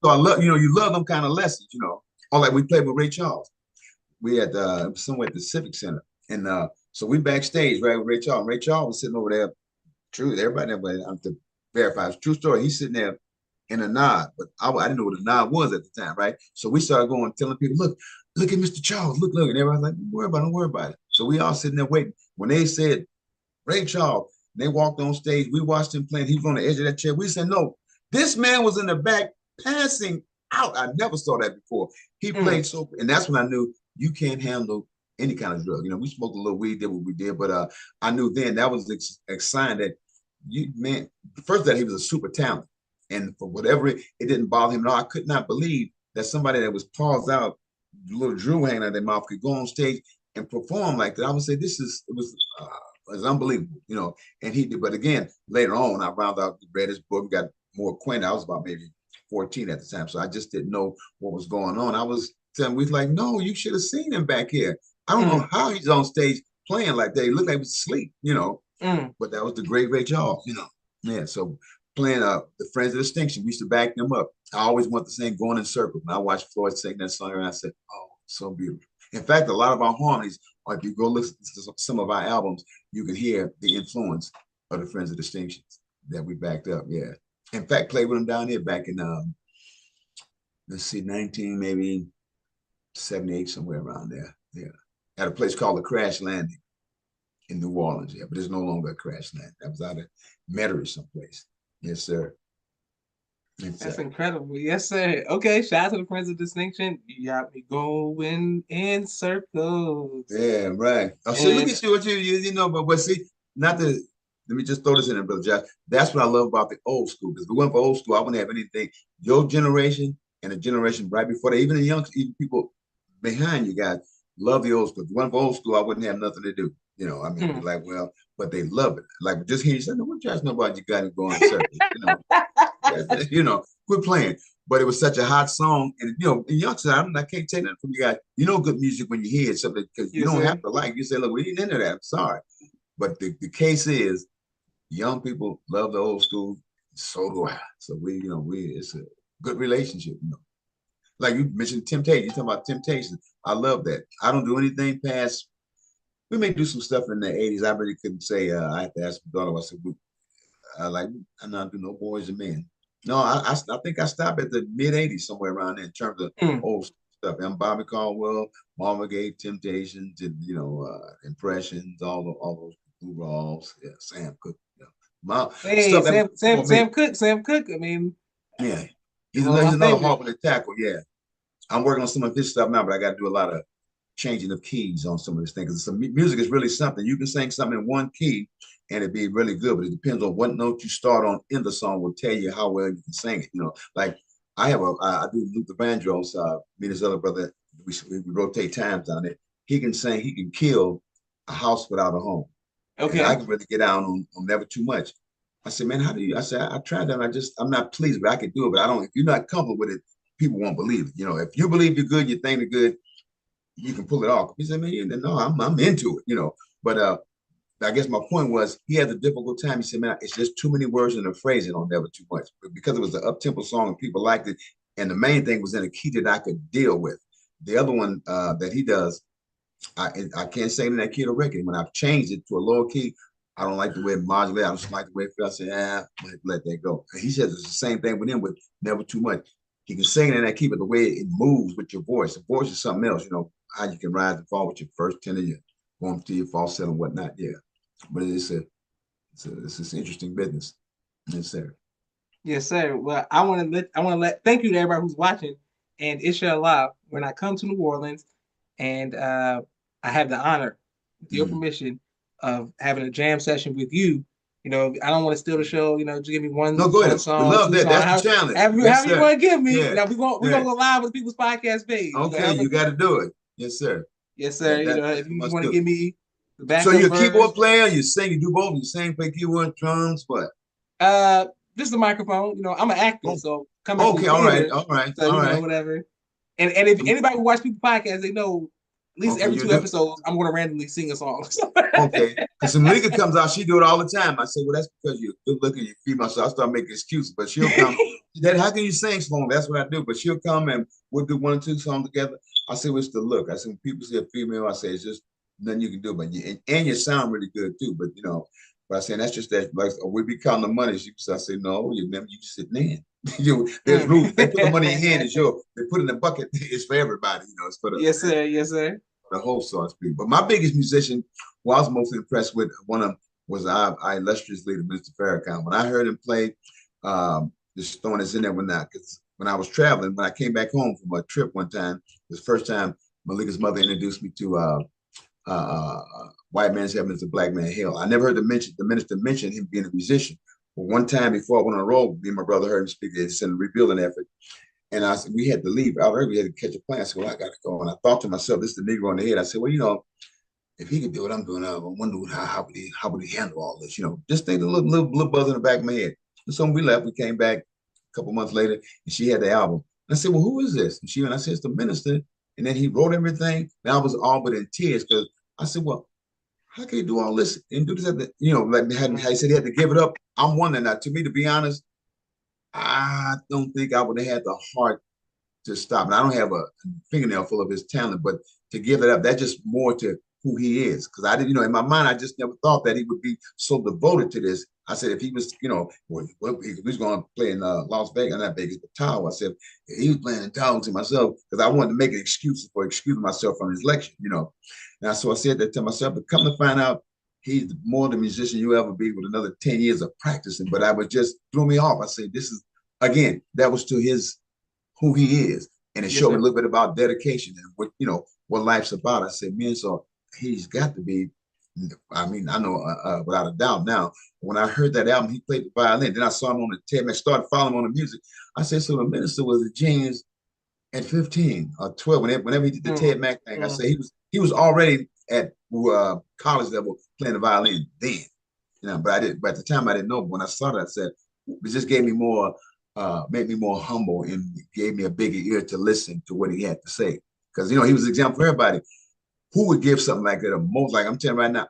So I love, you love them kind of lessons. Or like we played with Ray Charles. We had somewhere at the Civic Center. And so we backstage, right, with Ray Charles. Ray Charles was sitting over there. True, everybody I'm to verify. It's a true story. He's sitting there in a nod, but I didn't know what a nod was at the time, right? So we started going, telling people, look at Mr. Charles, look. And everybody's like, don't worry about it. So we all sitting there waiting. When they said Ray Charles, they walked on stage. We watched him playing. He was on the edge of that chair. We said, no, this man was in the back passing out. I never saw that before. He Mm. played so, and that's when I knew you can't handle any kind of drug. We smoked a little weed, did what we did, but I knew then that was a sign that man, first that he was a super talent. And for whatever it didn't bother him at all. I could not believe that somebody that was paused out, little drool hanging out of their mouth, could go on stage and perform like that. I would say it was unbelievable. And he did. But again, later on, I found out, read his book, got more acquainted. I was about maybe 14 at the time, so I just didn't know what was going on. I was telling, we was like, no, you should have seen him back here. I don't know Mm. how he's on stage playing like that. He looked like he was asleep. Mm. But that was the great Ray Charles. Yeah, so playing the Friends of Distinction, we used to back them up. I always want to sing Going in Circles. And I watched Floyd sing that song and I said, oh, so beautiful. In fact, a lot of our harmonies, or if you go listen to some of our albums, you can hear the influence of the Friends of Distinctions that we backed up. Yeah. In fact, played with them down here back in let's see, 19 maybe 78, somewhere around there. Yeah. At a place called the Crash Landing in New Orleans, yeah, but it's no longer a crash land. That was out of Metairie someplace. Yes, sir. That's Exactly. incredible. Yes, sir. Okay, shout out to the Friends of Distinction. You got me going in circles. Yeah, right. I said, look And at you, what but see, not to let me just throw this in there, brother Josh. That's what I love about the old school. Because if we went for old school, I wouldn't have anything. Your generation and the generation right before that, even the young, even people behind you guys love the old school. If we went for old school, I wouldn't have nothing to do. I mean, be mm. like, well, but they love it. Like just hear you say, no, what Josh know about you got to go in circles, quit playing. But it was such a hot song, and the youngsters, I can't take nothing from you guys. Good music when you hear something because you Yes, don't have sir. to like. You say, look, we ain't into that. I'm sorry, but the case is, young people love the old school. So do I. So it's a good relationship. Like you mentioned, Temptation. You talking about Temptation? I love that. I don't do anything past. We may do some stuff in the '80s. I really couldn't say. I have to ask my daughter. I said, like I'm not do no boys and men. No, I think I stopped at the mid '80s somewhere around there in terms of Mm. old. stuff. I'm Bobby Caldwell, Marvin Gaye, Temptations, and Impressions, all those overalls. Yeah, Sam Cooke. Yeah. My Hey, stuff that was Sam, for Sam, me. Sam Cooke, Sam Cooke. I mean, Yeah, one of he's my another favorites. hard one to tackle. Yeah, I'm working on some of his stuff now, but I got to do a lot of changing of keys on some of this things. Because some music is really something. You can sing something in one key and it'd be really good, but it depends on what note you start on in the song will tell you how well you can sing it. Like I do Luther Vandross, me and his other brother, we rotate times on it. He can sing, he can kill a house without a home. And I Okay. can really get down on Never Too Much. I said, man, how do you? I said, I tried that. And I'm not pleased, but I can do it. But I don't. If you're not comfortable with it, people won't believe it. If you believe you're good, you think you're good, you can pull it off. He said, man, no, I'm into it. But I guess my point was he had a difficult time. He said, man, it's just too many words in the phrasing on Never Too Much. But because it was an up-tempo song and people liked it, and the main thing was in a key that I could deal with. The other one that he does, I can't say in that key to record. When I've changed it to a lower key, I don't like the way it modulates. I just like the way it feels. I say, let that go. And he says it's the same thing with him with Never Too Much. He can sing it in that key, but the way it moves with your voice, the voice is something else. How you can rise and fall with your first tenor, you going to your falsetto and whatnot. Yeah, but it's interesting business. Yes, sir. Yes, sir. Well, thank you to everybody who's watching. And inshallah, when I come to New Orleans and I have the honor, with your Mm. permission, of having a jam session with you, I don't want to steal the show. Just give me No, one go one ahead. We song, love two that. songs, That's the challenge. Yes, however you sir. want to give me. Yeah, We're yeah. gonna go live with the People's Podcast page. Okay, you got to do it. Yes, sir. Yes, sir. If That's a you must want to do. give me the So backup you're a verse, keyboard player, you sing, you do both, you sing, play keyboard, drums, what? uh, just the microphone. I'm an actor, Oh, so coming from okay, all right, theater, all right, so all right. whatever. And if anybody who watch People Podcast, they know at least Okay, every you two do. episodes I'm going to randomly sing a song. Okay, because when Malika comes out, she do it all the time. I say, well, that's because you're good looking, you're female. So I start making excuses, but she'll come. That how can you sing so long? That's what I do. But she'll come and we'll do one or two songs together. I say, what's the look? I say, when people say a female, I say it's just nothing you can do. But and you sound really good too. But but I say that's just that. Like we be counting the money. I say, no, you remember you sitting in. There's rules. They put the money in your hand. It's yours. They put it in the bucket. It's for everybody. It's for Yes, sir. Yes, sir. the whole so to speak. But my biggest musician, who I was most impressed with, one of them was our illustrious leader, Mr. Farrakhan. When I heard him play, just throwing this in there because when I was traveling, when I came back home from a trip one time, it was the first time Malika's mother introduced me to White Man's Heaven is a Black Man Hell. I never heard the minister mention him being a musician. But one time before I went on the road, me and my brother heard him speak. It's in a rebuilding effort. And I said, we had to leave. I heard we had to catch a plane. I said, well, I got to go. And I thought to myself, this is the Negro on the head. I said, well, if he could do what I'm doing, I wonder how would he handle all this? Just think a little buzz in the back of my head. And so when we left, we came back a couple months later, and she had the album. And I said, well, who is this? And I said, it's the minister. And then he wrote everything. And I was all but in tears because I said, well, how can he do all this and do this at like how he said he had to give it up? I'm wondering now. To me, to be honest, I don't think I would have had the heart to stop. And I don't have a fingernail full of his talent, but to give it up, that's just more to who he is. Because I didn't, in my mind, I just never thought that he would be so devoted to this. I said, if he was, he was going to play in Las Vegas, not Vegas, but Tahoe. I said, if he was playing in Tahoe to myself, because I wanted to make an excuse for excusing myself from his lecture. And so I said that to myself, but come to find out, he's more the musician you ever be with another 10 years of practicing. But I was just threw me off. I said, this is, again, that was to his who he is. And it Yes, showed me sir. a little bit about dedication and what life's about. I said, man, so he's got to be, I mean, I know without a doubt now, when I heard that album, he played the violin. Then I saw him on the TED, I started following him on the music. I said, so the minister was a genius at 15 or 12, whenever he did the Mm, Ted Mack thing. I mm. said he was already at college level playing the violin then. But at the time I didn't know. But when I saw that, I said, it just gave me more, made me more humble and gave me a bigger ear to listen to what he had to say. Because he was an example for everybody. Who would give something like that? Most like I'm telling you right now,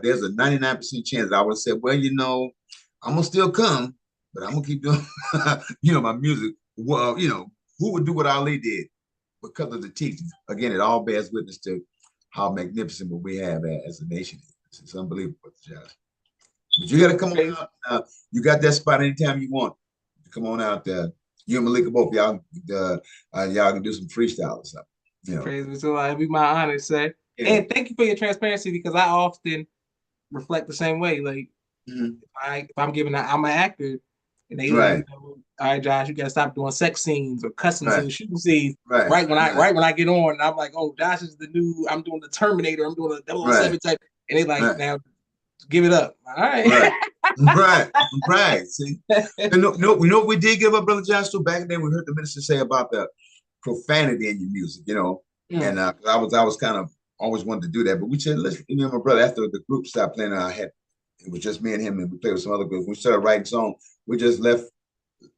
there's a 99% chance that I would say, well, I'm gonna still come, but I'm gonna keep doing, my music. Well, who would do what Ali did because of the teachings? Again, it all bears witness to how magnificent what we have as a nation. It's unbelievable, Josh. But you got to come on Praise. out. You got that spot anytime you want. Come on out there. You and Malika both, y'all can do some freestyle or something. You know. Praise be to Allah. It'd be my honor, sir. Yeah. And thank you for your transparency because I often reflect the same way. Like Mhm. if I'm giving I'm an actor and they like, Right. all right, Josh, you gotta stop doing sex scenes or cussing Right. scenes, shooting scenes. Right. Right. Right when I get on, I'm like, oh, Josh is the new, I'm doing the Terminator, I'm doing a double oh Right. 007 type. And they like, Right. now give it up. All right. Right. Right. Right. See, you know, we did give up, Brother Josh, too. Back then, we heard the minister say about the profanity in your music, Mm, and I was kind of always wanted to do that, but we said, let's, my brother, after the group stopped playing, it was just me and him, and we played with some other groups. We started writing songs. We just left.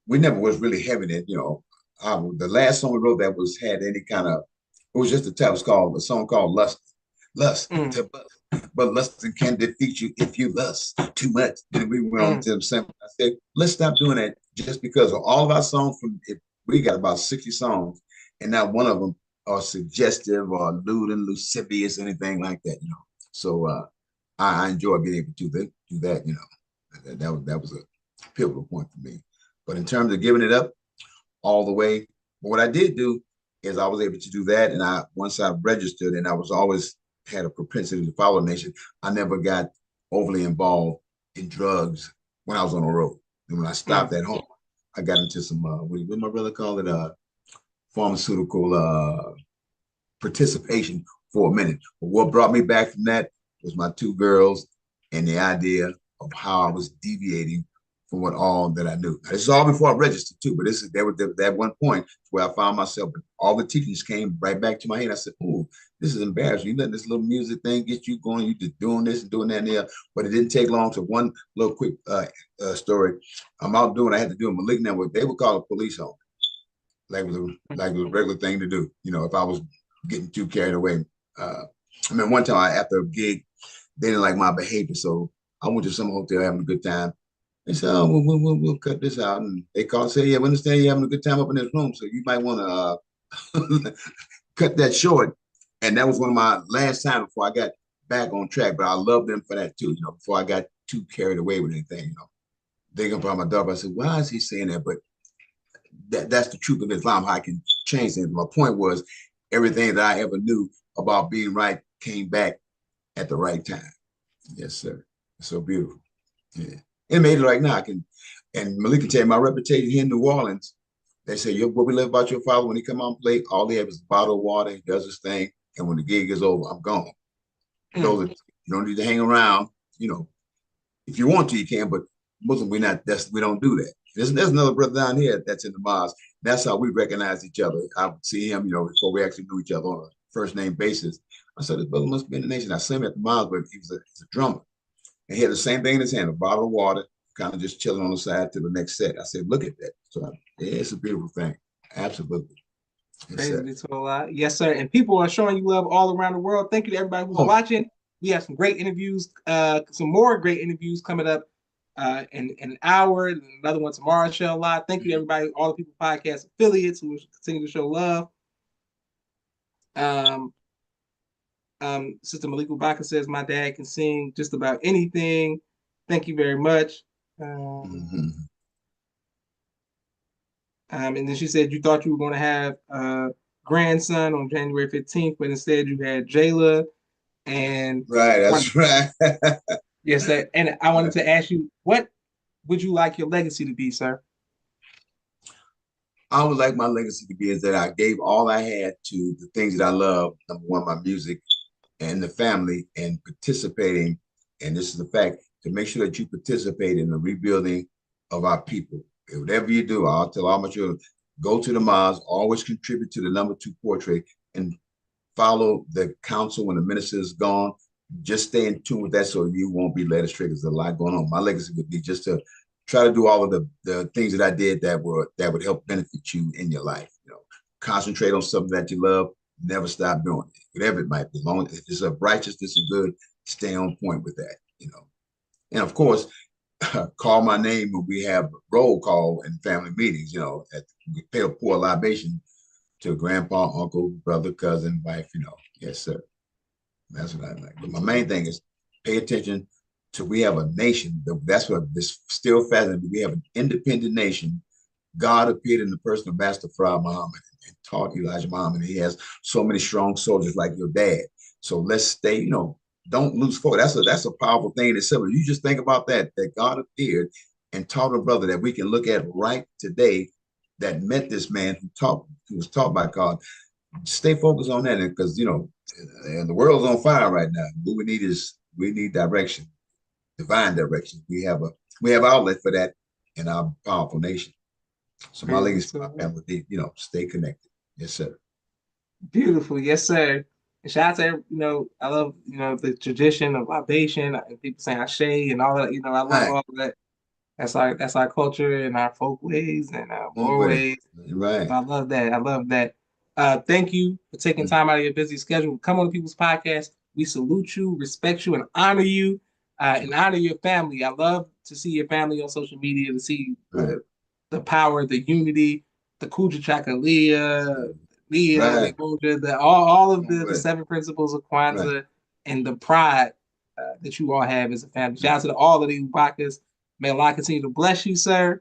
We never was really heavy in, the last song we wrote that had any kind of, it was just a song called Lust. Lust mm, to bust, but lust can defeat you if you lust too much. And we went on mm, to the same. I said, let's stop doing that just because of all of our songs we got about 60 songs, and not one of them are suggestive or lewd and lascivious, anything like that. So I enjoy being able to do that. That was a pivotal point for me. But in terms of giving it up all the way, what I did do is I was able to do that, and once I registered, and I was always had a propensity to follow the nation. I never got overly involved in drugs when I was on the road. And when I stopped mm. at home, I got into some what my brother called it, pharmaceutical participation for a minute. But what brought me back from that was my two girls and the idea of how I was deviating from what all that I knew. Now, this is all before I registered too, but there was that one point where I found myself, all the teachings came right back to my head. I said, "Oh, this is embarrassing. You letting this little music thing get you going. You just doing this and doing that and there." But it didn't take long. To one little quick story. I'm out doing. I had to do a malignant. What they would call a police home, like it was a regular thing to do. If I was getting too carried away. I mean, one time after a gig, they didn't like my behavior, so I went to some hotel having a good time. They said, "Oh, we'll cut this out." And they called and said, "Yeah, we understand you're having a good time up in this room, so you might want to cut that short." And that was one of my last times before I got back on track. But I love them for that too. Before I got too carried away with anything. They gonna probably my daughter. I said, "Why is he saying that?" But that's the truth of Islam. How I can change things. My point was, everything that I ever knew about being right came back at the right time. Yes, sir. It's so beautiful. Yeah. It made it right now. And Malik can tell you my reputation here in New Orleans. They say, what we love about your father, when he come on play, all he has is a bottle of water, he does his thing, and when the gig is over, I'm gone. Mm. Those are, you don't need to hang around. If you want to, you can, but Muslim, we don't do that. There's another brother down here that's in the mosque. That's how we recognize each other. I would see him, before we actually knew each other on a first name basis. I said, this brother must be in the nation. I saw him at the mosque, but he's a drummer. And he had the same thing in his hand, a bottle of water, kind of just chilling on the side to the next set. I said, look at that. So yeah, it's a beautiful thing. Absolutely. Yes, Praise sir. be to Allah. Yes, sir. And people are showing you love all around the world. Thank you to everybody who's Oh, watching. We have some great interviews, some more great interviews coming up in an hour, and another one tomorrow, inshallah. Thank you to everybody, all the people podcast affiliates who continue to show love. Um, Sister Malik Ubaka says my dad can sing just about anything. Thank you very much. mhm. And then she said you thought you were going to have a grandson on January 15th, but instead you had Jayla. And Right, one, that's right. yes, sir. And I wanted to ask you, what would you like your legacy to be, sir? I would like my legacy to be is that I gave all I had to the things that I love. Number one, my music and the family, and participating. And this is the fact, to make sure that you participate in the rebuilding of our people. Whatever you do, I'll tell all my children, go to the mosque, always contribute to the number 2 portrait, and follow the council when the minister is gone. Just stay in tune with that so you won't be led astray. There's a lot going on. My legacy would be just to try to do all of the things that I did that would help benefit you in your life. Concentrate on something that you love. Never stop doing it, whatever it might be. Long as it's of righteousness and good, stay on point with that. And of course, call my name when we have roll call in family meetings. We pay a poor libation to grandpa, uncle, brother, cousin, wife. Yes, sir. That's what I like. But my main thing is pay attention to, we have a nation. That's what this still fascinating. We have an independent nation. God appeared in the person of Master Fard Muhammad and taught Elijah Muhammad. He has so many strong soldiers like your dad. So let's stay, don't lose focus. That's a powerful thing in itself. You just think about that God appeared and taught a brother that we can look at right today that met this man who was taught by God. Stay focused on that because and the world's on fire right now. What we need direction, divine direction. We have outlet for that in our powerful nation. So my legacy for my family, stay connected. Yes, sir. Beautiful, yes, sir. And shout out to I love the tradition of libation and people saying Ashe and all that. I love Right. all of that. That's our culture and our folk ways and our On moral with it. ways. Right. So I love that. I love that. Thank you for taking Mm. time out of your busy schedule. Come on to People's Podcast. We salute you, respect you, and honor you, and honor your family. I love to see your family on social media, to see Right. the power, the unity, the Kuja Chakalia, Leah, the Right. Moja, all of On the with it. seven principles of Right. Kwanzaa and the pride that you all have as a family. Right. Shout out to all of the Ubakas. May Allah continue to bless you, sir. And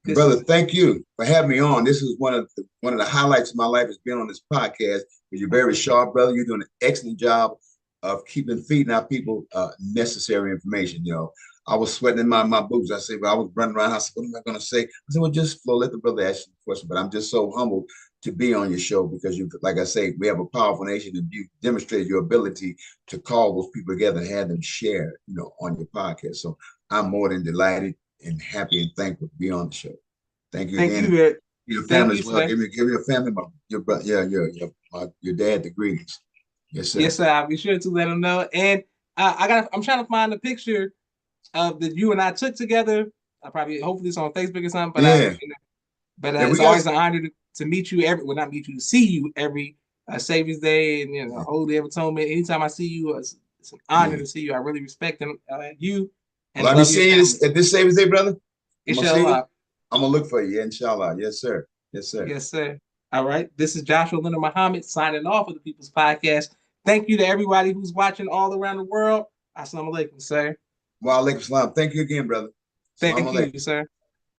This brother, is thank you for having me on. This is one of the highlights of my life has been on this podcast. You're very sharp, brother. You're doing an excellent job of feeding our people necessary information. I was sweating in my boots. I said, well, I was running around. I said, what am I going to say? I said, well, just flow. Let the brother ask you the question. But I'm just so humbled to be on your show because like I say, we have a powerful nation, and you demonstrated your ability to call those people together and have them share, on your podcast. So I'm more than delighted and happy and thankful to be on the show. Thank you thank again. you, Ed. Your Thank family you, as well. sir. Give your family, your brother, your dad the greetings. Yes, sir. Yes, sir. I'll be sure to let them know. And I'm trying to find a picture of that you and I took together. Hopefully it's on Facebook or something. Yeah. But Yeah, we it's got always an honor to meet you not meet you, to see you every Savior's Day and Holy Day of Atonement. Anytime I see you, it's an honor yeah. to see you. I really respect you Well, and I'll be love your seeing you family. at this Savior's Day, brother. I'm gonna see you. Inshallah. I'm gonna look for you, yeah, inshallah. Yes, sir. Yes, sir. Yes, sir. All right. This is Joshua Leonard Muhammad signing off of the People's Podcast. Thank you to everybody who's watching all around the world. Assalamu alaikum, sir. Wa alaikum salam. Thank you again, brother. Salam Thank alaikum. you, sir.